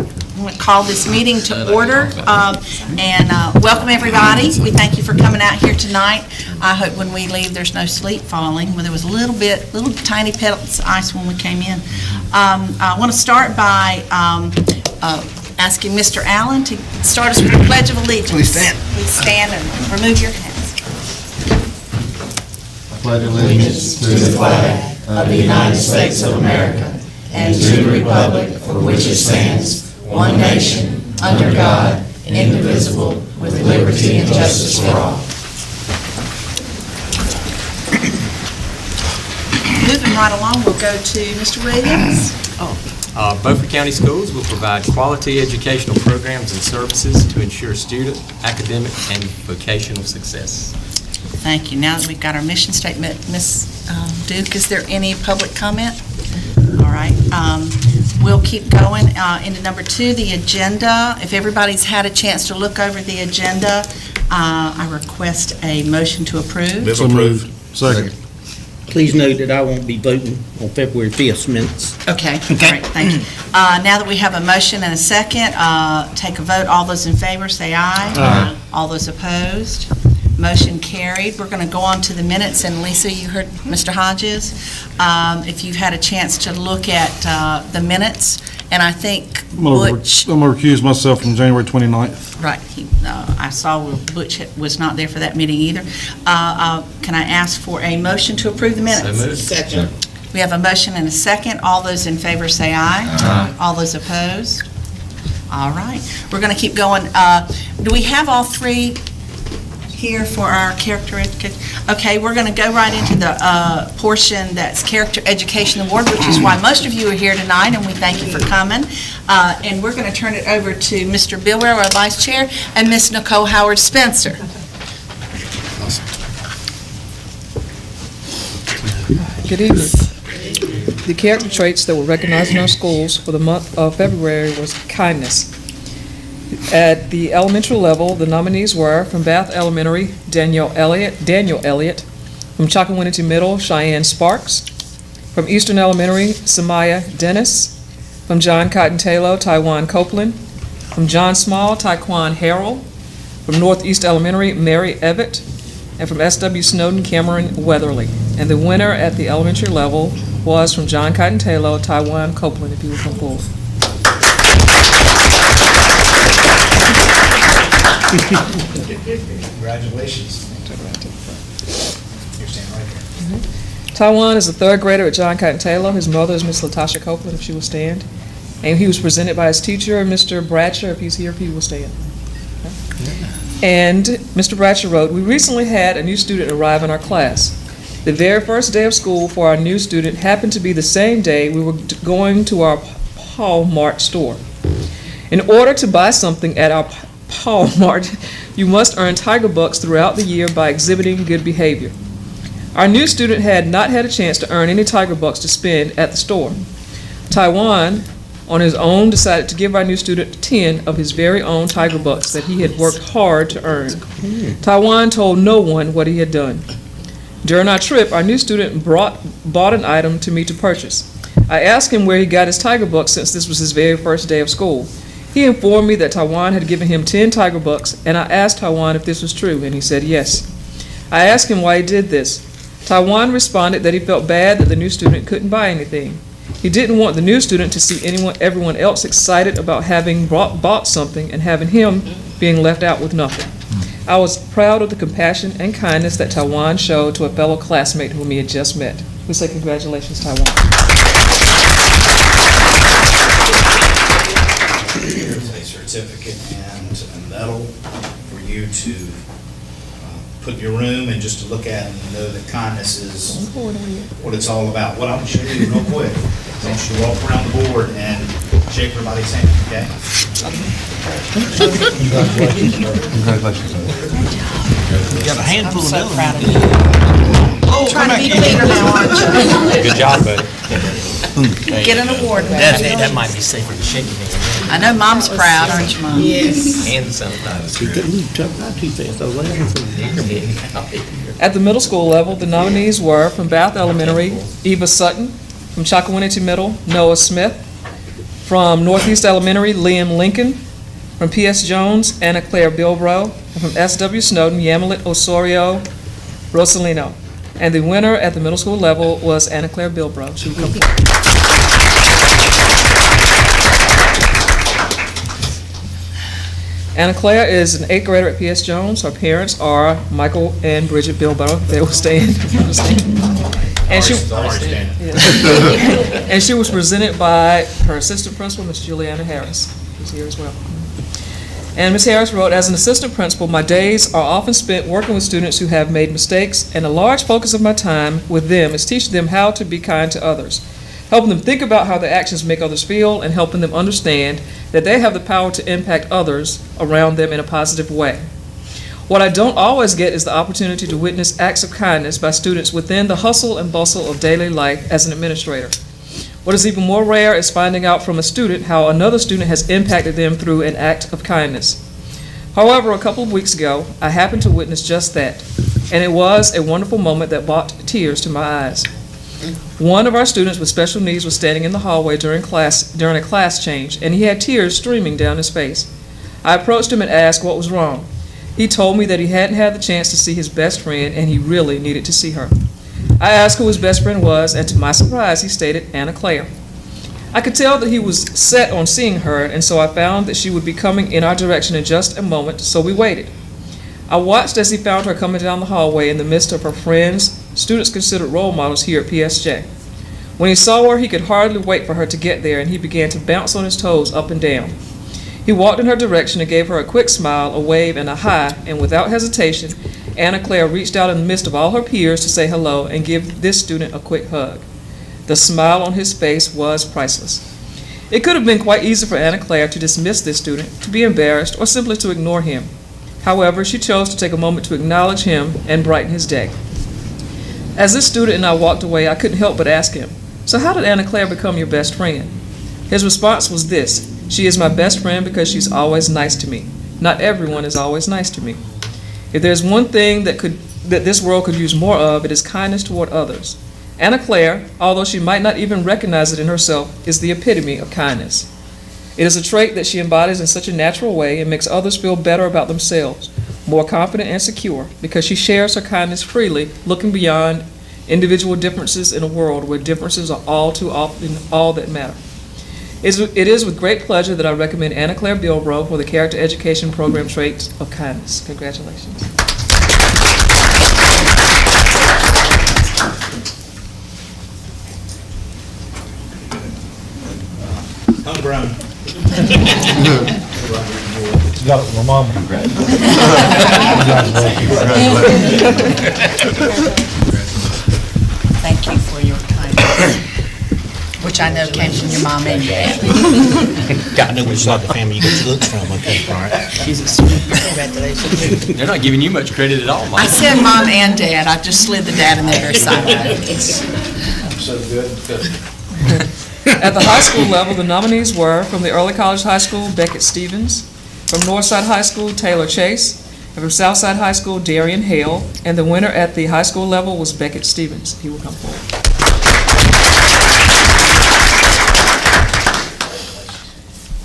I'm going to call this meeting to order and welcome everybody. We thank you for coming out here tonight. I hope when we leave there's no sleet falling. Well, there was little tiny pellets of ice when we came in. I want to start by asking Mr. Allen to start us with the Pledge of Allegiance. Please stand. Please stand and remove your hats. I pledge allegiance to the flag of the United States of America and to the republic for which it stands, one nation, under God, indivisible, with liberty and justice for all. Moving right along, we'll go to Mr. Williams. Beaufort County Schools will provide quality educational programs and services to ensure student, academic, and vocational success. Thank you. Now that we've got our mission statement, Ms. Duke, is there any public comment? All right. We'll keep going into number 2, the agenda. If everybody's had a chance to look over the agenda, I request a motion to approve. So moved. Second. Please note that I won't be voting on February 5th minutes. Okay. All right. Thank you. Now that we have a motion and a second, take a vote. All those in favor say aye. Aye. All those opposed? Motion carried. We're going to go on to the minutes, and Lisa, you heard Mr. Hodges. If you've had a chance to look at the minutes, and I think Butch, I'm going to recuse myself from January 29th. right, I saw Butch was not there for that meeting either. Can I ask for a motion to approve the minutes? So moved. Second. We have a motion and a second. All those in favor say aye. Aye. All those opposed? All right. We're going to keep going. Do we have all three here for our character education? Okay, we're going to go right into the portion that's Character Education Award, which is why most of you are here tonight, and we thank you for coming. And we're going to turn it over to Mr. Bill Ware, our Vice Chair, and Ms. Nicole Howard Spencer. Good evening. The character traits that were recognized in our schools for the month of February was kindness. At the elementary level, the nominees were from Bath Elementary, Daniel Elliott. From Chocowinity Middle, Cheyenne Sparks. From Eastern Elementary, Samaya Dennis. From John Cotton Taylor, Taiwan Copeland. From John Small, Taekwon Harrell. From Northeast Elementary, Mary Evett. And from S.W. Snowden, Cameron Weatherly. And the winner at the elementary level was from John Cotton Taylor, Taiwan Copeland, if you will come forward. Congratulations. You're standing right here. Taiwan is a third grader at John Cotton Taylor. His mother is Miss Latasha Copeland, if she will stand. And he was presented by his teacher, Mr. Bratcher, if he's here, if he will stand. And Mr. Bratcher wrote, "We recently had a new student arrive in our class. The very first day of school for our new student happened to be the same day we were going to our Paul Mart store. In order to buy something at our Paul Mart, you must earn Tiger Bucks throughout the year by exhibiting good behavior. Our new student had not had a chance to earn any Tiger Bucks to spend at the store. Taiwan, on his own, decided to give our new student 10 of his very own Tiger Bucks that he had worked hard to earn. Taiwan told no one what he had done. During our trip, our new student bought an item to me to purchase. I asked him where he got his Tiger Bucks since this was his very first day of school. He informed me that Taiwan had given him 10 Tiger Bucks, and I asked Taiwan if this was true, and he said yes. I asked him why he did this. Taiwan responded that he felt bad that the new student couldn't buy anything. He didn't want the new student to see everyone else excited about having bought something and having him being left out with nothing. I was proud of the compassion and kindness that Taiwan showed to a fellow classmate whom he had just met." We say congratulations, Taiwan. Here's a certificate and a medal for you to put in your room and just to look at and know that kindness is what it's all about. What I'm going to show you real quick, I want you to walk around the board and shake everybody's hand, okay? Congratulations. You got a handful of So them. proud of you. Oh, Trying to be cleaner now, aren't you? Good job, buddy. Get an award. That might be safer than shaking hands. I know Mom's proud, aren't you, Mom? Yes. And the sanitizer. He couldn't move too fast. I was laughing for him. At the middle school level, the nominees were from Bath Elementary, Eva Sutton. From Chocowinity Middle, Noah Smith. From Northeast Elementary, Liam Lincoln. From P.S. Jones, Anna Claire Bilbro. And from S.W. Snowden, Yamilet Osorio Rosalino. And the winner at the middle school level was Anna Claire Bilbro. She will come forward. Anna Claire is an 8th grader at P.S. Jones. Her parents are Michael and Bridget Bilbro. They will stand. And she, and she was presented by her assistant principal, Ms. Juliana Harris, who's here as well. And Ms. Harris wrote, as an assistant principal, my days are often spent working with students who have made mistakes, and a large focus of my time with them is teaching them how to be kind to others, helping them think about how their actions make others feel, and helping them understand that they have the power to impact others around them in a positive way. What I don't always get is the opportunity to witness acts of kindness by students within the hustle and bustle of daily life as an administrator. What is even more rare is finding out from a student how another student has impacted them through an act of kindness. However, a couple of weeks ago, I happened to witness just that, and it was a wonderful moment that brought tears to my eyes. One of our students with special needs was standing in the hallway during a class change, and he had tears streaming down his face. I approached him and asked what was wrong. He told me that he hadn't had the chance to see his best friend, and he really needed to see her. I asked who his best friend was, and to my surprise, he stated Anna Claire. I could tell that he was set on seeing her, and so I found that she would be coming in our direction in just a moment, so we waited. I watched as he found her coming down the hallway in the midst of her friends, students considered role models here at PSJ. When he saw her, he could hardly wait for her to get there, and he began to bounce on his toes up and down. He walked in her direction and gave her a quick smile, a wave, and a hi, and without hesitation, Anna Claire reached out in the midst of all her peers to say hello and give this student a quick hug. The smile on his face was priceless. It could have been quite easy for Anna Claire to dismiss this student, to be embarrassed, or simply to ignore him. However, she chose to take a moment to acknowledge him and brighten his day. As this student and I walked away, I couldn't help but ask him, "So how did Anna Claire become your best friend?" His response was this: "She is my best friend because she's always nice to me. Not everyone is always nice to me. If there's one thing that this world could use more of, it is kindness toward others. Anna Claire, although she might not even recognize it in herself, is the epitome of kindness. It is a trait that she embodies in such a natural way and makes others feel better about themselves, more confident and secure, because she shares her kindness freely, looking beyond individual differences in a world where differences are all too often all that matter. It is with great pleasure that I recommend Anna Claire Bilbro for the Character Education Program Traits of Kindness." Congratulations. Homegrown. Got it from my mama. Thank you for your kindness, which I know came from your mom and dad. Got to know which side of the family you get your looks from, okay, all right? She's a sweet. Congratulations. They're not giving you much credit at all, I Mike. said mom and dad. I just slid the dad in there very sideways. So good. At the high school level, the nominees were from the Early College High School, Beckett Stevens, from Northside High School, Taylor Chase, and from Southside High School, Darian Hale, and the winner at the high school level was Beckett Stevens. He will come forward.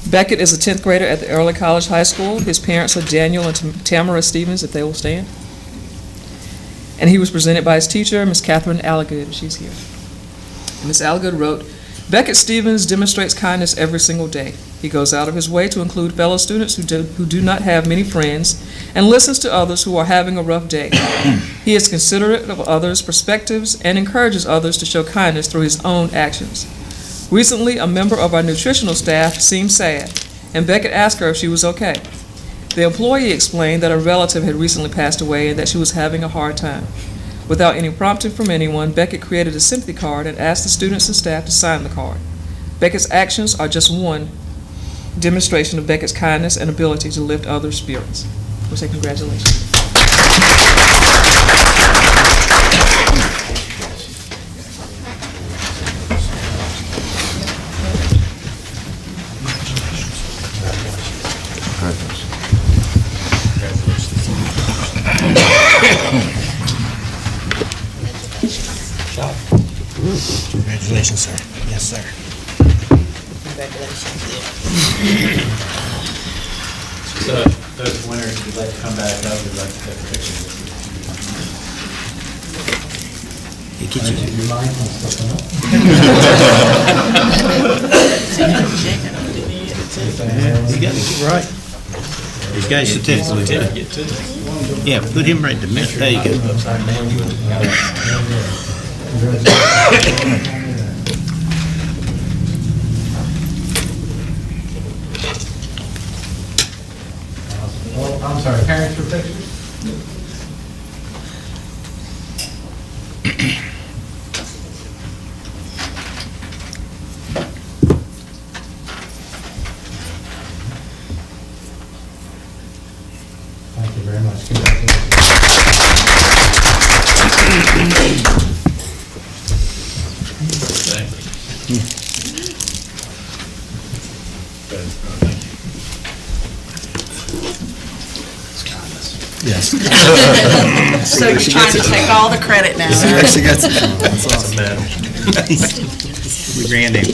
Beckett is a 10th grader at the Early College High School. His parents are Daniel and Tamara Stevens, if they will stand. And he was presented by his teacher, Ms. Catherine Allagood. She's here. Ms. Allagood wrote, "Beckett Stevens demonstrates kindness every single day. He goes out of his way to include fellow students who do not have many friends and listens to others who are having a rough day. He is considerate of others' perspectives and encourages others to show kindness through his own actions. Recently, a member of our nutritional staff seemed sad, and Beckett asked her if she was okay. The employee explained that a relative had recently passed away and that she was having a hard time. Without any prompting from anyone, Beckett created a sympathy card and asked the students and staff to sign the card. Beckett's actions are just one demonstration of Beckett's kindness and ability to lift others' spirits." We say congratulations. Congratulations, sir. Yes, sir. So, those winners, if you'd like to come back up, we'd like to take pictures with you. You got it right. He's got his certificate. Yeah, put him right to me. There you go. Well, I'm sorry, parents for pictures? Thank you very much. Congratulations. So you're trying to take all the credit now. We ran him.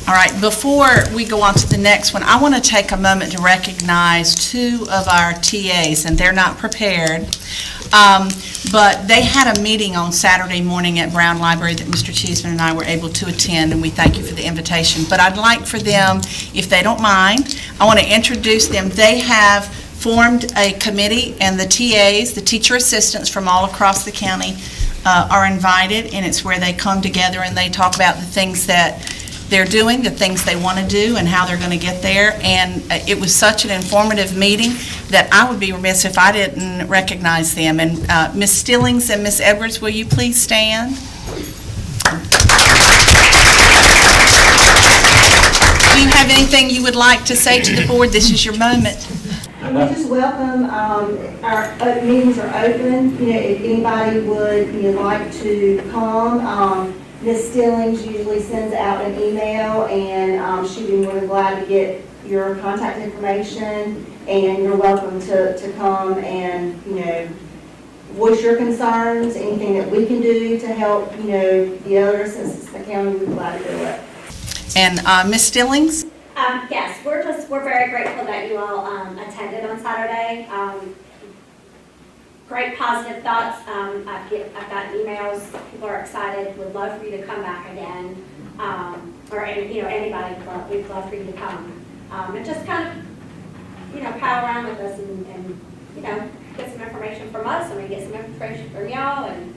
All right, before we go on to the next one, I want to take a moment to recognize two of our TAs, and they're not prepared, but they had a meeting on Saturday morning at Brown Library that Mr. Cheeseman and I were able to attend, and we thank you for the invitation. But I'd like for them, if they don't mind, I want to introduce them. They have formed a committee, and the TAs, the teacher assistants from all across the county, are invited, and it's where they come together and they talk about the things that they're doing, the things they want to do, and how they're going to get there. And it was such an informative meeting that I would be remiss if I didn't recognize them. And Ms. Stillings and Ms. Edwards, will you please stand? Do you have anything you would like to say to the board? This is your moment. We just welcome, our meetings are open, if anybody would, like to come. Ms. Stillings usually sends out an email, and she'd be more than glad to get your contact information, and you're welcome to come and, voice your concerns, anything that we can do to help, the other assistants in the county, we'd be glad to do it. And Ms. Stillings? Yes, we're very grateful that you all attended on Saturday. Great positive thoughts. I've gotten emails. People are excited. Would love for you to come back again. Or anybody. We'd love for you to come and just kind of pal around with us and get some information from us, and we get some information from y'all. And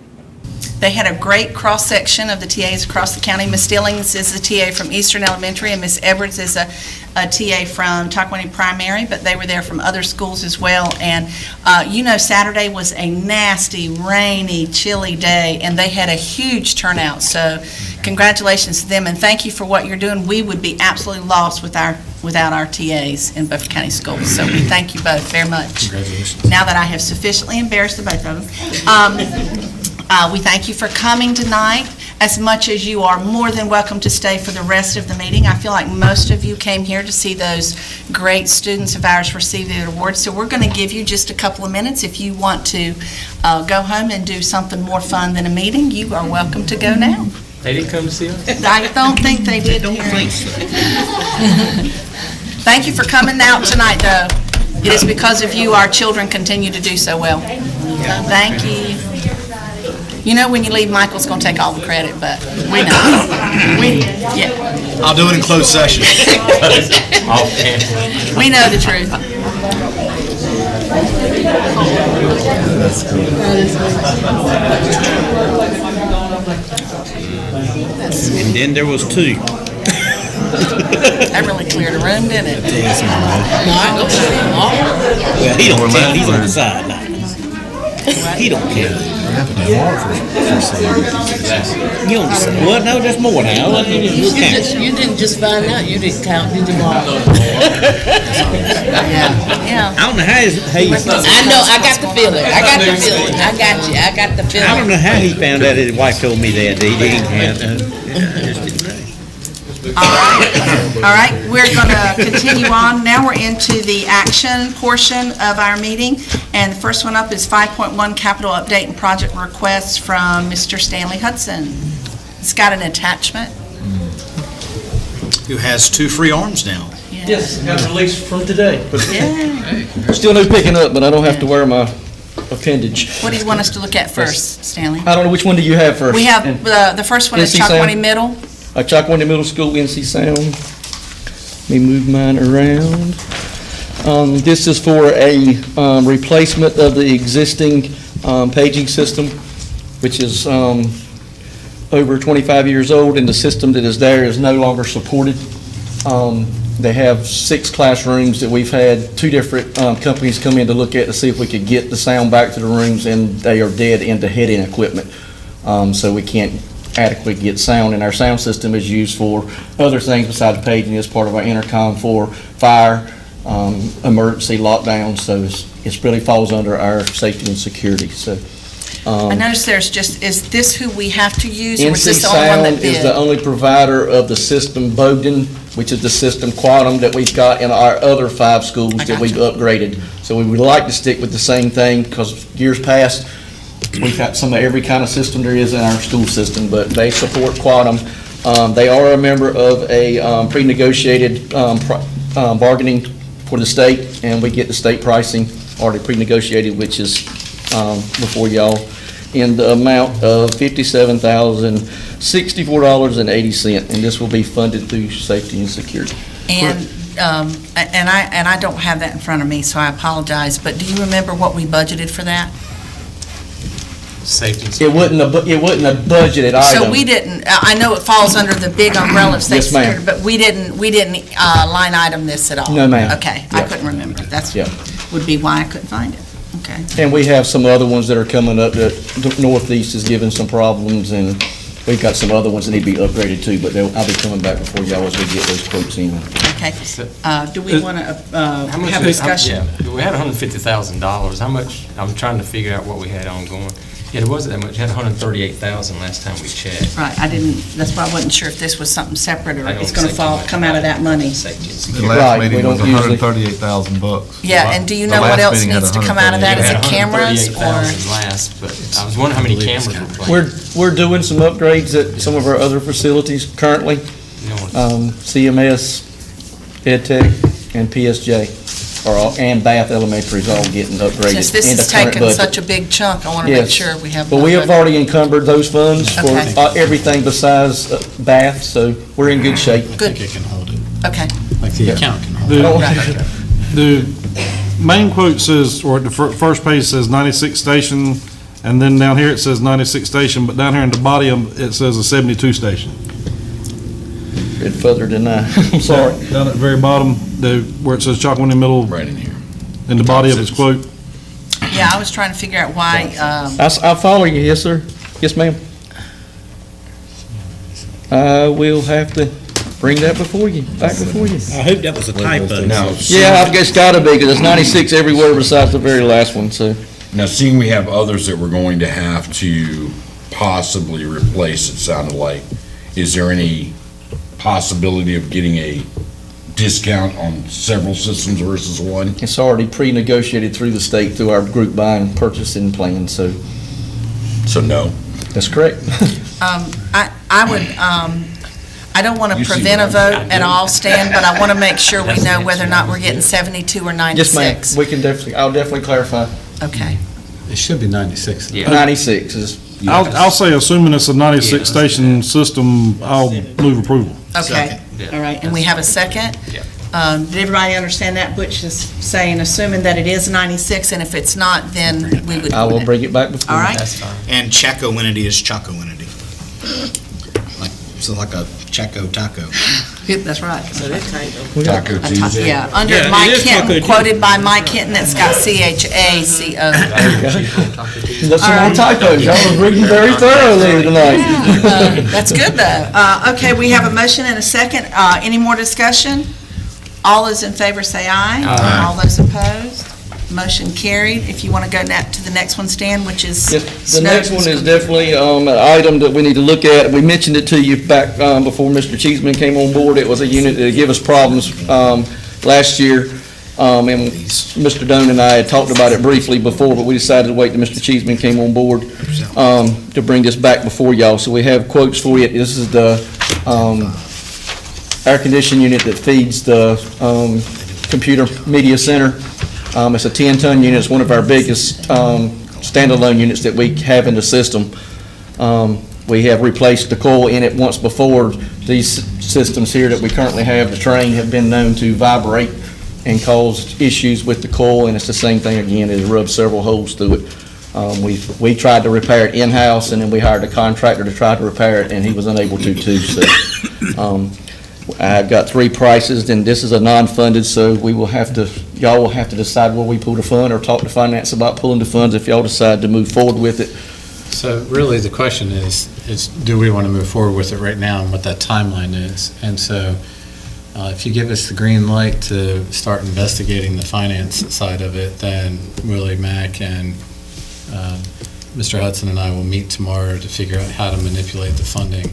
They had a great cross-section of the TAs across the county. Ms. Stillings is the TA from Eastern Elementary, and Ms. Edwards is a TA from Taquany Primary, but they were there from other schools as well. And Saturday was a nasty, rainy, chilly day, and they had a huge turnout. So congratulations to them, and thank you for what you're doing. We would be absolutely lost without our TAs in Beaufort County Schools. So we thank you both very much. Congratulations. Now that I have sufficiently embarrassed the both of them. We thank you for coming tonight. As much as you are more than welcome to stay for the rest of the meeting. I feel like most of you came here to see those great students of ours receive their awards. So we're going to give you just a couple of minutes. If you want to go home and do something more fun than a meeting, you are welcome to go now. They didn't come to see us? I don't think they did. Don't think so. Thank you for coming out tonight, though. It is because of you our children continue to do so well. Thank you. When you leave, Michael's going to take all the credit, but we know. I'll do it in closed session. We know the truth. And then there was two. That really cleared the room, didn't it? Well, he don't care. He's on the side now. He don't care. You don't say, well, no, there's more now. You didn't just find out, you didn't count, did you, Mark? Yeah. I don't know how he I know, I got the feeling, I got you, I got the feeling. I don't know how he found out his wife told me that he didn't count. I just didn't know. All right, we're going to continue on. Now we're into the action portion of our meeting, and the first one up is 5.1 capital update and project requests from Mr. Stanley Hudson. It's got an attachment. who has 2 free arms now. Yes, got released from today. Yeah. Still no picking up, but I don't have to wear my appendage. What do you want us to look at first, Stanley? I don't know, which one do you have first? We have, the first one is NC Sound? Chocowinty Middle. Chocowinty Middle School, NC Sound. Let me move mine around. This is for a replacement of the existing paging system, which is over 25 years old, and the system that is there is no longer supported. They have 6 classrooms that we've had 2 different companies come in to look at to see if we could get the sound back to the rooms, and they are dead into head-end equipment. So we can't adequately get sound, and our sound system is used for other things besides paging. As part of our intercom for fire, emergency lockdowns, so it really falls under our safety and security, so. I noticed there's just, is this who we have to use, or is NC this the only one Sound that is the bid? only provider of the system Bowden, which is the system Quantum that we've got in our other 5 schools I that we've gotcha. upgraded. So we would like to stick with the same thing, because years past, we've got some of every kind of system there is in our school system, but they support Quantum. They are a member of a pre-negotiated bargaining for the state, and we get the state pricing already pre-negotiated, which is before y'all, in the amount of $57,064.80, and this will be funded through safety and security. And I don't have that in front of me, so I apologize, but do you remember what we budgeted for that? Safety. It wasn't a budgeted item. So we didn't, I know it falls under the big umbrella of safety Yes, ma'am. security, but we didn't line item this at all? No, ma'am. Okay, I Yeah. couldn't remember. That's, Yeah. would be why I couldn't find it. Okay. And we have some other ones that are coming up that the Northeast is giving some problems, and we've got some other ones that need to be upgraded too, but I'll be coming back before y'all as we get those quotes in. Okay. Do we want to have a discussion? Yeah, we had $150,000. How much, I'm trying to figure out what we had ongoing. Yeah, it wasn't that much. We had $138,000 last time we checked. Right, I didn't, that's why I wasn't sure if this was something separate, or I don't it's going to say too much come out of about that money. Safety and The security. Right, last we meeting was don't usually- $138,000. Yeah, and do you The know what last else meeting had needs to come out of that? We Is had it cameras, or? $138,000 last, but I was wondering how many cameras were playing. We're doing some upgrades at some of our other facilities currently, CMS, EdTech, and PSJ, and Bath Elementary is all getting upgraded. Since this in the is current taking budget. such a big chunk, I want to make Yes. sure we have. But we have already encumbered those funds for Okay. everything besides Bath, so we're in good shape. Good, It can hold it, okay. like the account can hold The main quote says, or the first page says 96 station, and then down here it says 96 station, but down here in the body of it says a 72 station. Bit further than that, I'm sorry. Down at the very bottom, where it says Chocowinty Middle, Right in here. in the body of his quote. Yeah, I was trying to figure out why, I follow you, yes, sir. Yes, ma'am. I will have to bring that before you, back before you. I hope that was a typo. Now, Yeah, I guess it's gotta be, because it's 96 everywhere besides the very last one, so. now, seeing we have others that we're going to have to possibly replace, it sounded like, is there any possibility of getting a discount on several systems versus one? It's already pre-negotiated through the state through our group buying purchasing plan, so So no. that's correct. I would, I don't want to You see prevent a what I'm- vote at all, Stan, but I want to make sure we know whether or not we're getting 72 or Yes, ma'am. 96. We can definitely, I'll definitely clarify. Okay. it. It should be 96. 96 is, I'll say, assuming it's a 96 station system, I'll move approval. Okay, all right, and we have a second? Yeah. Did everybody understand that? Butch is saying, assuming that it is 96, and if it's not, then we would. I will bring it back before. All you. right, That's fine. And Chocowinity is Chocowinity. So like a Choco taco. that's right. Taco Tuesday? Yeah, under Yeah, it Mike is Hinton, Taco quoted by Mike Hinton, it's got CHACO. That's some more typos. Y'all was reading very thoroughly tonight. That's good, though. Okay, we have a motion and a second. Any more discussion? All those in favor say aye. Aye. All those opposed? Motion carried. If you want to go to the next one, Stan, which is. Yes, the next one is definitely an item that we need to look at. We mentioned it to you back before Mr. Cheeseman came on board. It was a unit that gave us problems last year. And Mr. Doan and I had talked about it briefly before, but we decided to wait till Mr. Cheeseman came on board to bring this back before y'all. So we have quotes for you. This is the air conditioning unit that feeds the computer media center. It's a 10-ton unit. It's one of our biggest standalone units that we have in the system. We have replaced the coil in it once before. These systems here that we currently have, the train, have been known to vibrate and cause issues with the coil, and it's the same thing again. It rubbed several holes through it. We tried to repair it in-house, and then we hired a contractor to try to repair it, and he was unable to too. So I've got 3 prices, and this is a non-funded, so we will have to, y'all will have to decide where we pull the fund or talk to finance about pulling the funds if y'all decide to move forward with it. So really, the question is do we want to move forward with it right now and what that timeline is? And so if you give us the green light to start investigating the finance side of it, then Willie Mack and Mr. Hudson and I will meet tomorrow to figure out how to manipulate the funding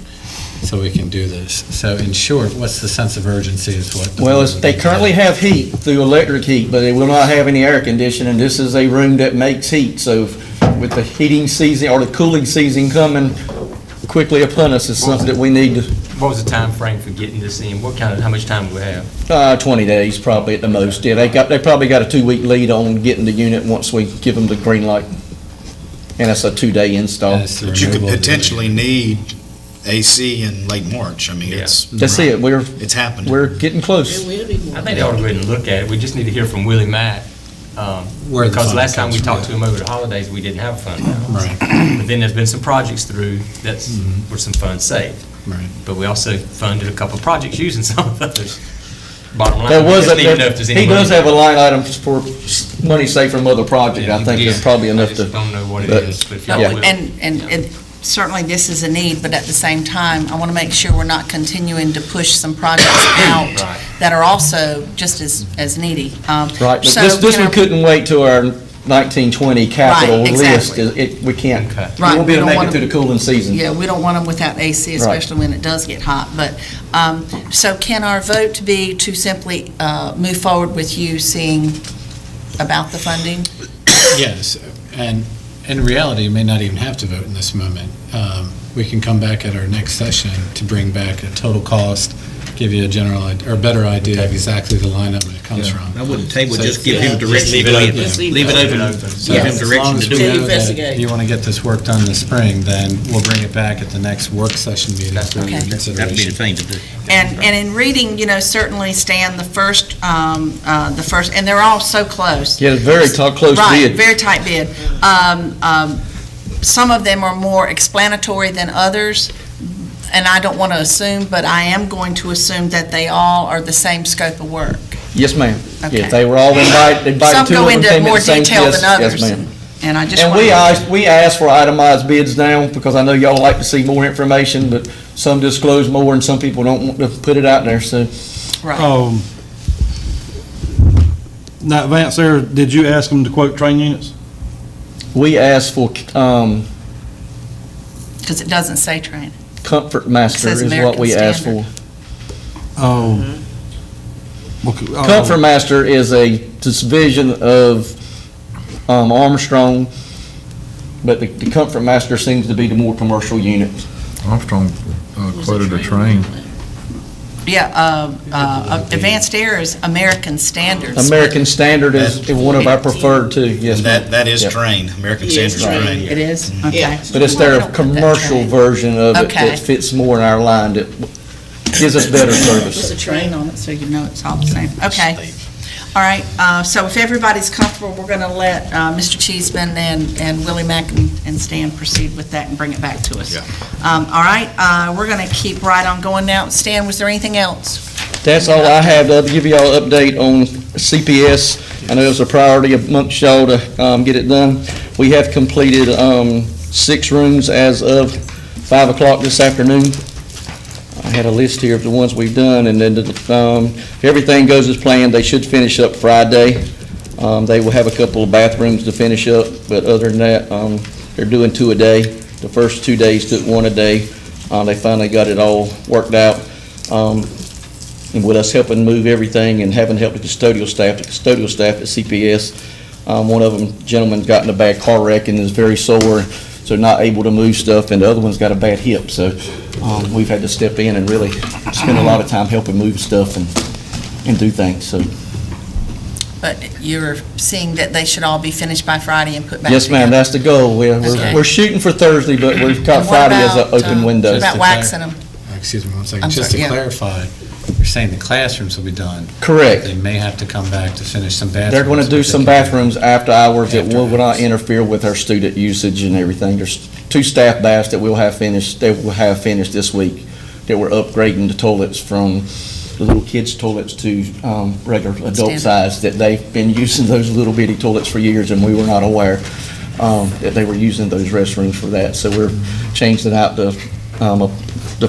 so we can do this. So in short, what's the sense of urgency is what? Well, they currently have heat through electric heat, but they will not have any air conditioning. This is a room that makes heat, so with the heating season or the cooling season coming quickly upon us, is something that we need to. What was the time frame for getting this in? How much time do we have? 20 days probably at the most. Yeah, they probably got a 2-week lead on getting the unit once we give them the green light. And that's a 2-day install. But you could potentially need AC in late March. I mean, it's. That's it. It's happening. We're getting close. I think they ought to go ahead and look at it. We just need to hear from Willie Mack. Where the Because fund last time we comes talked from, to him over the holidays, we didn't have a fund balance. Right. But then there's been some projects through where some funds saved. Right. But we also funded a couple of projects using some of those. Bottom line, There we was just need to know if there's any he does money. have a line item for money saved from other projects. I think there's probably enough I to. just don't know what it but- is, but if y'all Yeah. will. And certainly this is a need, but at the same time, I want to make sure we're not continuing to push some projects out Right. that are also just as needy. Right, but So, this you know, one couldn't wait till our 1920 capital Right, list. exactly. We can't, Okay. we Right, won't be we able to don't make want it through the cooling season. Yeah, we don't want them without AC, especially when it does get hot. But, so can our vote be to simply move forward with you seeing about the funding? Yes, and in reality, you may not even have to vote in this moment. We can come back at our next session to bring back a total cost, give you a general, or a better idea of exactly the line item it comes from. I wouldn't table, So- just give him Just direction. leave to it go open. ahead. Just Leave it leave it open. open. Give him As direction long to as do we it. know that you want to get this work done this spring, then we'll bring it back at the next work session meeting for your Okay. That'd be the consideration. thing to do. And in reading, certainly, Stan, the first, and they're all so close. Yeah, very close Right, bid. very tight bid. Some of them are more explanatory than others, and I don't want to assume, but I am going to assume that they all are the same scope of work. Yes, ma'am. Okay. If they were all invited, Some two go of them into came in more the same. detail Yes, than others. Yes, ma'am. And I just And want we asked for itemized bids now, because I know y'all like to see more information, but some disclose more and some people don't want to put it out there, so. Right. Now, Vance, there, did you ask them to quote train units? We asked for, Because it doesn't say train. Comfort Master It says is what we American asked for. Oh. Okay, Comfort Master is a division of Armstrong, but the Comfort Master seems to be the more commercial unit. Armstrong quoted a train. Yeah, Advanced Air is American Standards. American Standard is one of our preferred too, yes, ma'am. That is Yep. train, American Standards Right. train. It is? Okay. But it's Well, we their don't put that commercial train. version of it Okay. that fits more in our line, that gives us better There's service. a train on it, so you know it's all the same. Okay. All right, so if everybody's comfortable, we're going to let Mr. Cheeseman and Willie Mack and Stan proceed with that and bring it back to us. All right, we're going to keep right on going now. Stan, was there anything else? That's all I have to give y'all an update on CPS. I know it's a priority amongst y'all to get it done. We have completed 6 rooms as of 5 o'clock this afternoon. I had a list here of the ones we've done, and then if everything goes as planned, they should finish up Friday. They will have a couple of bathrooms to finish up, but other than that, they're doing 2 a day. The first 2 days took 1 a day. They finally got it all worked out. And with us helping move everything and having help with the custodial staff at CPS, one of them, gentleman, got in a bad car wreck and is very sore. so not able to move stuff, and the other one's got a bad hip, so we've had to step in and really spend a lot of time helping move stuff and do things, so. But you're seeing that they should all be finished by Friday and put back Yes, ma'am, together? that's the goal. Okay. We're shooting for Thursday, but we've got And what Friday as an about, open window. What about waxing them? Excuse me one second. I'm Just sorry, to yeah. clarify, you're saying the classrooms will be done. Correct. They may have to come back to finish some bathrooms. They're going to do but they some can bathrooms after hours that will After not hours. interfere with our student usage and everything. There's 2 staff baths that we'll have finished this week, that we're upgrading the toilets from the little kids' toilets to regular adult Standard. size, that they've been using those little bitty toilets for years, and we were not aware that they were using those restrooms for that. So we're changing out the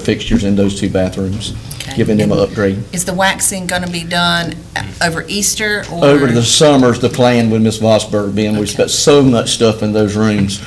fixtures in those 2 bathrooms, Okay. giving them an upgrade. Is the waxing going to be done over Easter or? Over the summer's the plan with Ms. Vosberg, being we spent so much stuff in those rooms.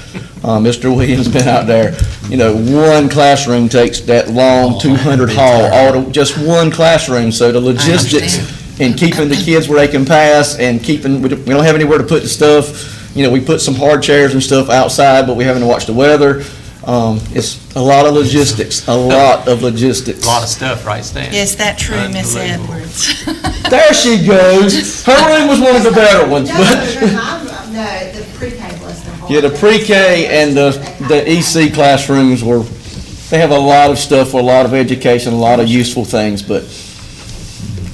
Mr. Williams been out there, one classroom takes that long 200 hall, just one classroom, so the logistics and keeping the kids where they can pass and we don't have anywhere to put the stuff. We put some hard chairs and stuff outside, but we having to watch the weather. It's a lot of logistics, a lot of logistics. A lot of stuff, right, Stan? Is that true, Miss Unbelievable. Edwards? There she goes. Her room was one of the better ones, No, but. the pre-K was the hard. Yeah, the pre-K and the EC classrooms they have a lot of stuff for a lot of education, a lot of useful things, but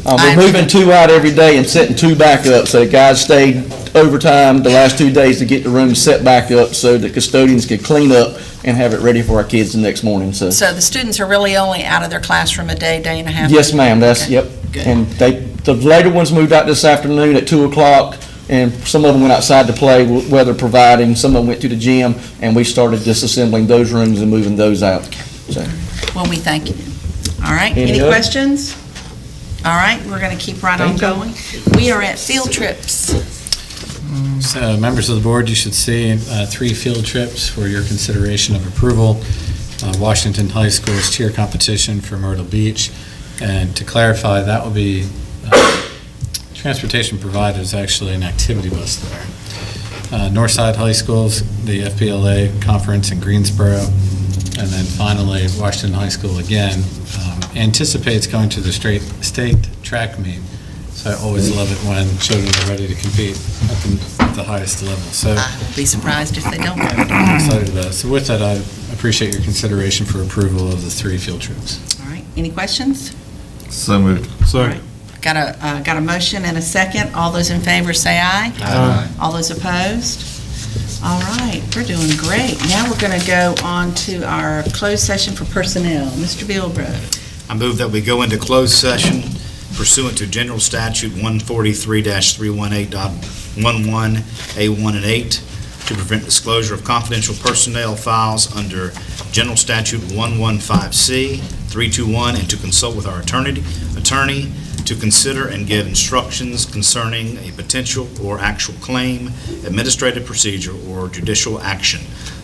we're moving 2 out every day and setting 2 back up, so the guys stayed overtime the last 2 days to get the rooms set back up so the custodians could clean up and have it ready for our kids the next morning, so. So the students are really only out of their classroom a day, day and a half? Yes, ma'am, Okay. yep. Good. And the later ones moved out this afternoon at 2 o'clock, and some of them went outside to play, weather providing, some of them went to the gym, and we started disassembling those rooms and moving those out, so. Well, we thank you. All right, Any any other? questions? All right, we're going to keep right on Thank you. going. We are at field trips. So, members of the board, you should see 3 field trips for your consideration of approval. Washington High School's cheer competition for Myrtle Beach. And to clarify, that will be, transportation provided is actually an activity bus there. Northside High School's, the FBLA conference in Greensboro. And then finally, Washington High School again anticipates going to the state track meet. So I always love it when children are ready to compete at the highest level. So I would be surprised if they don't. I'm excited about it. So with that, I appreciate your consideration for approval of the 3 field trips. All right, any questions? So moved. Second. Got a motion and a second. All those in favor say aye. Aye. All those opposed? All right, we're doing great. Now we're going to go on to our closed session for personnel. Mr. Bcboe. I move that we go into closed session pursuant to General Statute 143-318.11A1 and 8 to prevent disclosure of confidential personnel files under General Statute 115C 321 and to consult with our attorney to consider and give instructions concerning a potential or actual claim, administrative procedure, or judicial action.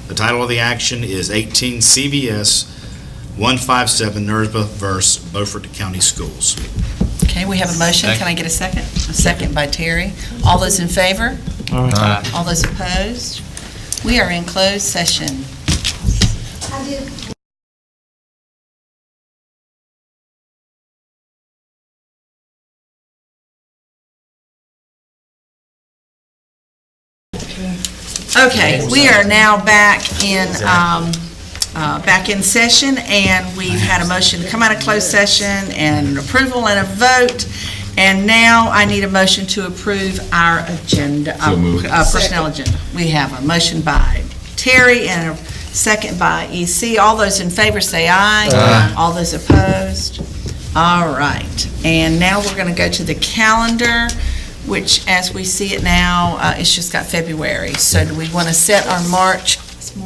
The title of the action is 18 CVS 157 NERSBA versus Beaufort County Schools. Okay, we have a motion. Can I get a second? A second by Terry. All those in favor? Aye. All those opposed? We are in closed session. I did. Okay, we are now back in session, and we've had a motion to come out of closed session and approval and a vote. And now I need a motion to approve our agenda, So moved. personnel agenda. We have a motion by Terry and a second by EC. All those in favor say aye. Aye. All those opposed? All right. And now we're going to go to the calendar, which, as we see it now, it's just got February. So do we want to set our March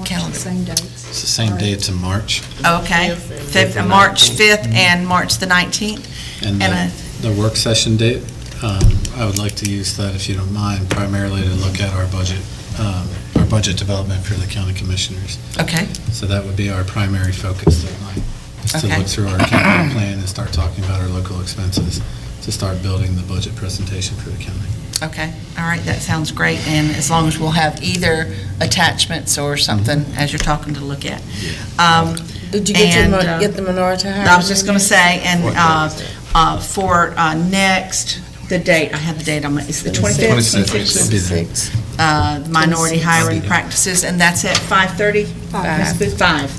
calendar? It's the same dates in March. Okay. March 5th and March the 19th. And And the work session date, I would like to use that, if you don't mind, primarily to look at our budget development for the county commissioners. Okay. So that would be our primary focus that night, is to Okay. look through our capital plan and start talking about our local expenses, to start building the budget presentation for the county. Okay, all right, that sounds great, and as long as we'll have either attachments or something as you're talking to look at. Did you get the minority hire? I was just going to say, and for next, the date, I have the date on my, it's the 25th? 26. Minority hiring practices, and that's at 5:30?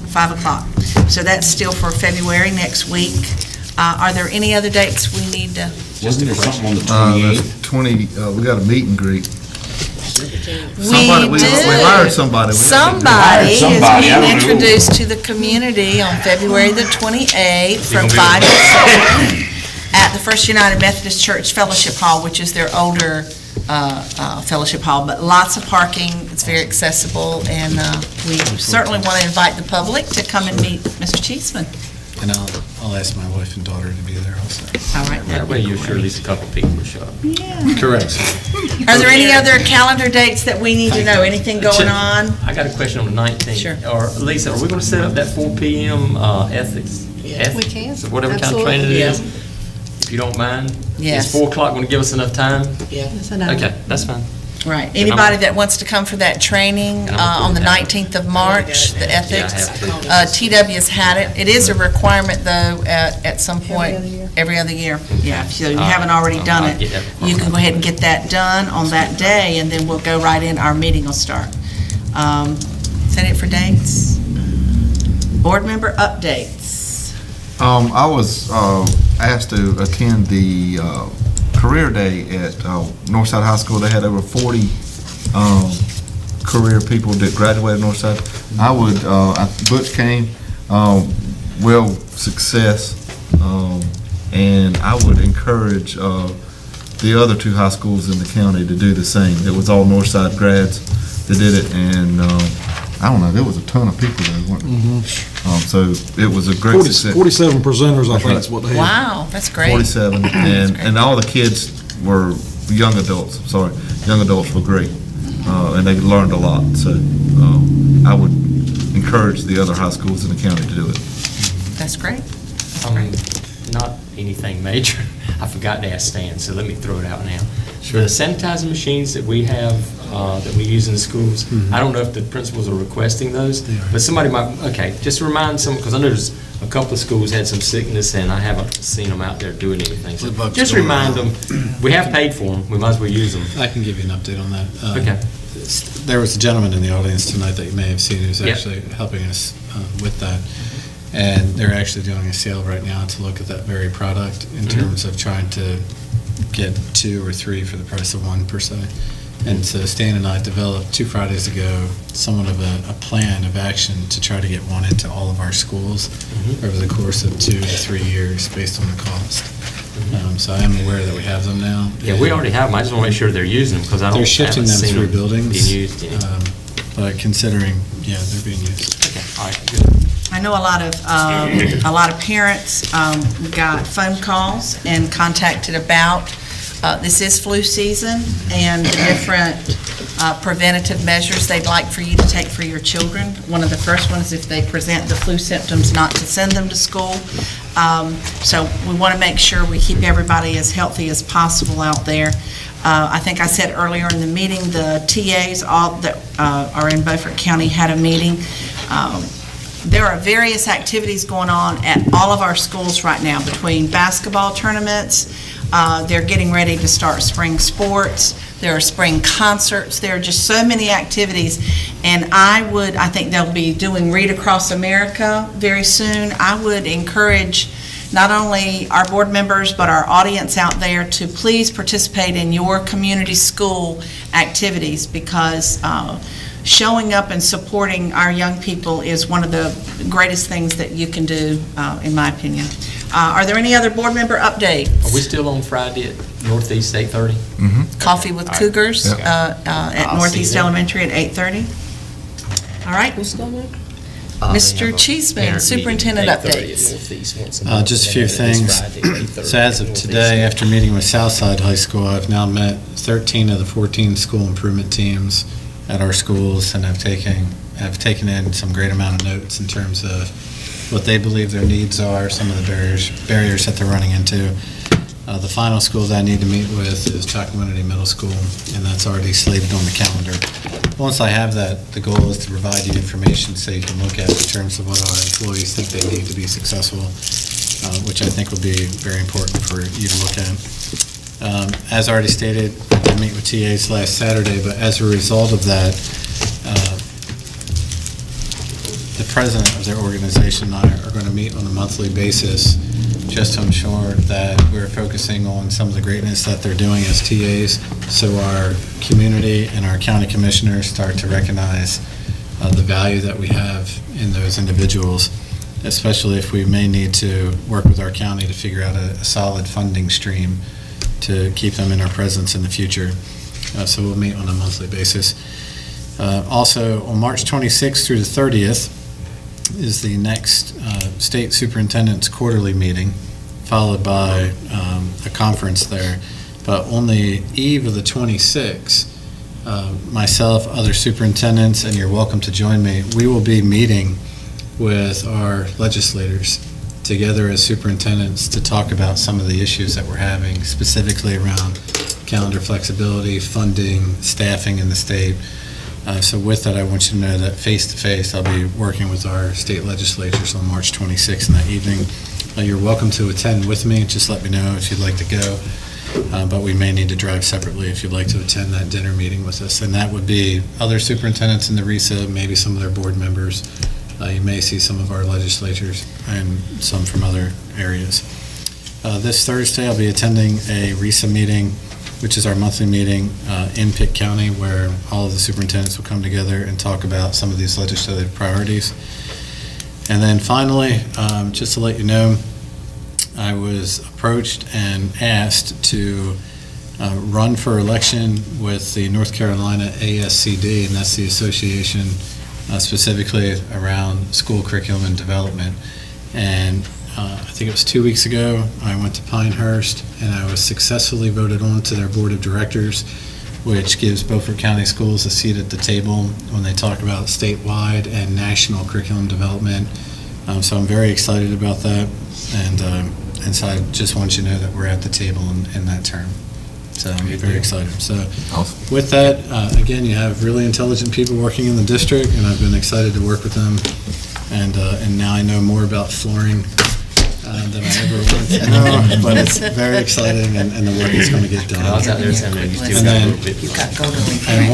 5 o'clock. So that's still for February next week. Are there any other dates we need to? Wasn't there something on the There's 28th? we got a meet and greet. We We hired somebody. Somebody is Somebody, I don't being know. introduced to the community on February the 28th from 5 to 7 at the First United Methodist Church Fellowship Hall, which is their older fellowship hall, but lots of parking. It's very accessible, and we certainly want to invite the public to come and meet Mr. Cheeseman. And I'll ask my wife and daughter to be there also. All right. That way you're sure at least a couple people will show up. Correct. Are there any other calendar dates that we need to know? Anything going on? I got a question on the 19th. Sure. Or Lisa, are we going to set up that 4 PM ethics? Yes, we can. So whatever kind of training it is, if you don't mind? Yes. Is 4 o'clock going to give us enough time? Yes, Okay, that's fine. Right. Anybody that wants to come for that training And I'm on the gonna put 19th of March, the ethics, Yeah, I have to. TW has had it. It is a requirement, though, at some point, every other year. Yeah, so you haven't already done I'll it. get that. You can go ahead and get that done on that day, and then we'll go right in, our meeting will start. Is that it for dates? Board member updates. I was asked to attend the career day at Northside High School. They had over 40 career people that graduated Northside. I would, Butch came, well, success, and I would encourage the other 2 high schools in the county to do the same. It was all Northside grads that did it, and I don't know, there was a ton of people there, weren't there? So it was a great success. 47 presenters, I That's think right. is what they had. Wow, that's great. 47, and all the kids were young adults, young adults were great, and they learned a lot, so I would encourage the other high schools in the county to do it. That's great. Not anything major. I forgot to ask Stan, so let me throw it out now. The sanitizing machines that we have, that we use in the schools, I don't know if the principals are requesting those, but somebody might, okay, just remind some, because I know there's a couple of schools had some sickness, and I haven't seen them out there doing anything. So just remind them, we have paid for them, we might as well use them. I can give you an update on that. Okay. There was a gentleman in the audience tonight that you may have seen who's Yep. actually helping us with that. And they're actually doing a sale right now to look at that very product in terms of trying to get 2 or 3 for the price of 1 per se. And so Stan and I developed 2 Fridays ago somewhat of a plan of action to try to get one into all of our schools over the course of 2 to 3 years based on the cost. So I am aware that we have them now. Yeah, we already have them, I just want to make sure they're using them, because I don't. They're shifting haven't them seen through buildings. Being used, yeah. But considering, yeah, they're being used. Okay, all right, good. I know a lot of parents got phone calls and contacted about, this is flu season, and the different preventative measures they'd like for you to take for your children. One of the first ones, if they present the flu symptoms, not to send them to school. So we want to make sure we keep everybody as healthy as possible out there. I think I said earlier in the meeting, the TAs all that are in Beaufort County had a meeting. There are various activities going on at all of our schools right now, between basketball tournaments, they're getting ready to start spring sports, there are spring concerts, there are just so many activities, and I think they'll be doing Read Across America very soon. I would encourage not only our board members, but our audience out there to please participate in your community school activities, because showing up and supporting our young people is one of the greatest things that you can do, in my opinion. Are there any other board member updates? Are we still on Friday at Northeast 8:30? Coffee with Cougars Yep. at I'll Northeast see them. Elementary at 8:30? All right. Who's going? Mr. Cheeseman, superintendent updates. Just a few things. So as of today, after meeting with Southside High School, I've now met 13 of the 14 school improvement teams at our schools, and have taken in some great amount of notes in terms of what they believe their needs are, some of the barriers that they're running into. The final school that I need to meet with is Chalkonity Middle School, and that's already slated on the calendar. Once I have that, the goal is to provide you information so you can look at in terms of what our employees think they need to be successful, which I think will be very important for you to look at. As already stated, I did meet with TAs last Saturday, but as a result of that, the president of their organization and I are going to meet on a monthly basis just to ensure that we're focusing on some of the greatness that they're doing as TAs, so our community and our county commissioners start to recognize the value that we have in those individuals, especially if we may need to work with our county to figure out a solid funding stream to keep them in our presence in the future. So we'll meet on a monthly basis. Also, on March 26th through the 30th is the next state superintendent's quarterly meeting, followed by a conference there. But on the eve of the 26th, myself, other superintendents, and you're welcome to join me, we will be meeting with our legislators together as superintendents to talk about some of the issues that we're having, specifically around calendar flexibility, funding, staffing in the state. So with that, I want you to know that face-to-face, I'll be working with our state legislatures on March 26th in that evening. You're welcome to attend with me. Just let me know if you'd like to go. But we may need to drive separately if you'd like to attend that dinner meeting with us. And that would be other superintendents in the RESA, maybe some of their board members. You may see some of our legislators and some from other areas. This Thursday, I'll be attending a RESA meeting, which is our monthly meeting in Pitt County, where all of the superintendents will come together and talk about some of these legislative priorities. And then finally, just to let you know, I was approached and asked to run for election with the North Carolina ASCD, and that's the association specifically around school curriculum and development. And I think it was 2 weeks ago, I went to Pinehurst, and I was successfully voted on to their board of directors, which gives Beaufort County Schools a seat at the table when they talk about statewide and national curriculum development. So I'm very excited about that, and so I just want you to know that we're at the table in that term. So I'm very excited. So with that, again, you have really intelligent people working in the district, and I've been excited to work with them. And now I know more about flooring than I ever wanted to know, but it's very exciting, and the work is going to get done. I was out there saying that you still And got a then- little bit. And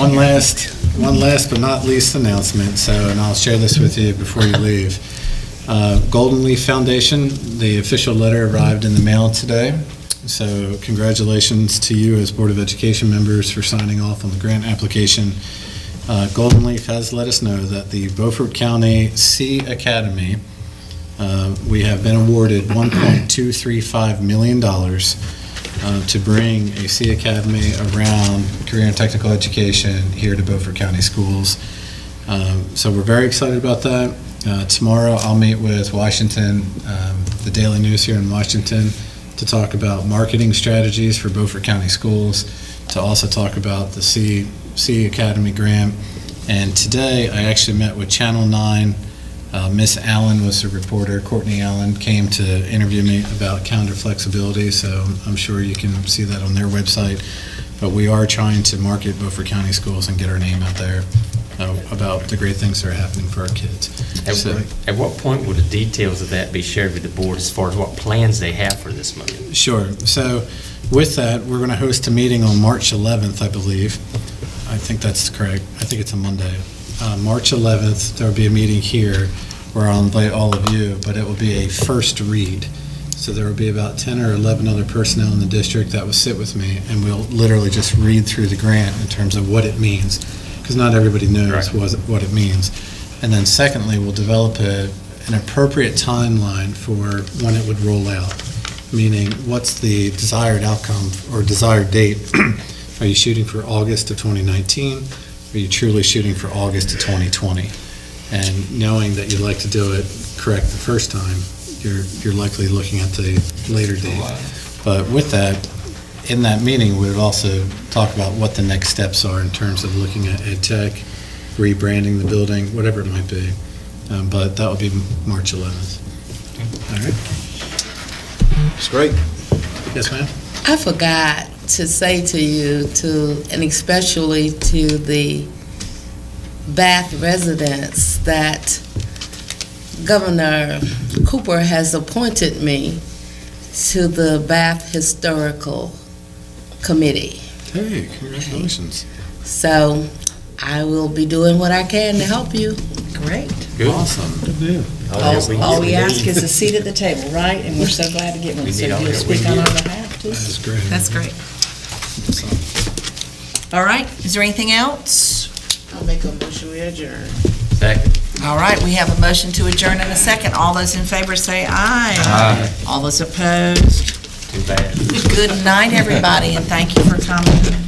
one last but not least announcement, and I'll share this with you before you leave. Golden Leaf Foundation, the official letter arrived in the mail today. So congratulations to you as Board of Education members for signing off on the grant application. Golden Leaf has let us know that the Beaufort County Sea Academy, we have been awarded $1.235 million to bring a Sea Academy around career and technical education here to Beaufort County Schools. So we're very excited about that. Tomorrow I'll meet with Washington, the Daily News here in Washington, to talk about marketing strategies for Beaufort County Schools, to also talk about the Sea Academy grant. And today I actually met with Channel 9. Miss Allen was the reporter. Courtney Allen came to interview me about calendar flexibility, so I'm sure you can see that on their website. But we are trying to market Beaufort County Schools and get our name out there about the great things that are happening for our kids. At what point will the details of that be shared with the board as far as what plans they have for this money? Sure. So with that, we're going to host a meeting on March 11th, I believe. I think that's correct. I think it's a Monday. March 11th, there'll be a meeting here where I'll invite all of you, but it will be a first read. So there will be about 10 or 11 other personnel in the district that will sit with me, and we'll literally just read through the grant in terms of what it means, because not everybody knows what it means. And then secondly, we'll develop an appropriate timeline for when it would roll out, meaning what's the desired outcome or desired date? Are you shooting for August of 2019? Are you truly shooting for August of 2020? And knowing that you'd like to do it correct the first time, you're likely looking at the later date. But with that, in that meeting, we would also talk about what the next steps are in terms of looking at ed tech, rebranding the building, whatever it might be. But that would be March 11th. All right. It's great. Yes, ma'am? I forgot to say to you, and especially to the Bath residents, that Governor Cooper has appointed me to the Bath Historical Committee. Hey, congratulations. So I will be doing what I can to help you. Great. Good. Awesome. All we ask is a seat at the table, right? And we're so glad to get one. We So need all you'll help we speak on can our get. behalf, too? That's great. That's great. All right, is there anything else? I'll make a motion we adjourn. Second. All right, we have a motion to adjourn in a second. All those in favor say aye. Aye. All those opposed? Too bad. Good night, everybody, and thank you for coming.